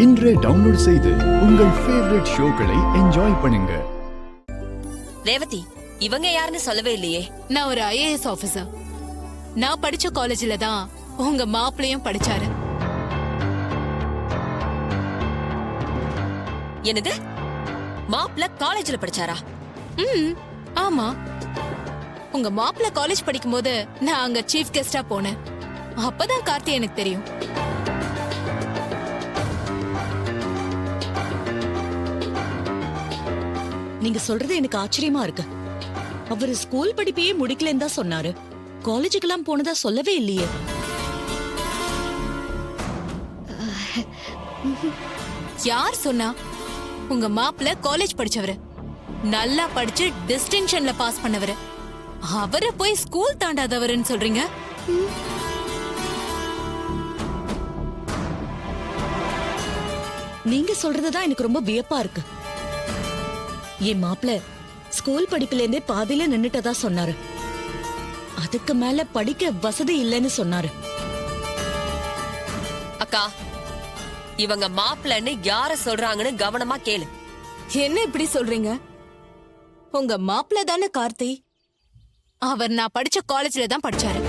இன்றே டவுன்லோட் செய்து உங்கள் ஃபேவரட் ஷோக்களை என்ஜாய் பண்ணுங்க. ரேவதி, இவங்க யாருன்னு சொல்லவே இல்லையே. நான் ஒரு ஐஏஎஸ் ஆபீசர். நான் படிச்ச காலேஜ்ல தான் உங்க மாப்பிளையும் படிச்சாரு. என்னது, மாப்பிள்ள காலேஜ்ல படிச்சாரா? ஆமா. உங்க மாப்பிள்ள காலேஜ் படிக்கும் போது நான் அங்க சீஃப் கெஸ்டா போனேன். அப்பதான் கார்த்தி எனக்கு தெரியும். நீங்க சொல்றது எனக்கு ஆச்சரியமா இருக்கு. அவரு ஸ்கூல் படிப்பையே முடிக்கலன்னு தான் சொன்னாரு. காலேஜுக்கெல்லாம் போனதா சொல்லவே இல்லையே. யார் சொன்னா? உங்க மாப்பிள்ள காலேஜ் படிச்சவரு, நல்லா படிச்சு டிஸ்டிங்ஷன்ல பாஸ் பண்ணவரு. அவரை போய் ஸ்கூல் தாண்டாதவருன்னு சொல்றீங்க? நீங்க சொல்றதுதான் எனக்கு ரொம்ப வியப்பா இருக்கு. என் மாப்பிள்ள ஸ்கூல் படிப்புல இருந்தே பாதியில நின்னுட்டதா சொன்னாரு. அதுக்கு மேல படிக்க வசதி இல்லைன்னு சொன்னாரு. அக்கா, இவங்க மாப்பிள்ளன்னு யார சொல்றாங்கன்னு கவனமா கேளு. என்ன இப்படி சொல்றீங்க? உங்க மாப்பிள்ள தானே கார்த்தி. அவர் நான் படிச்ச காலேஜ்ல தான் படிச்சாரு.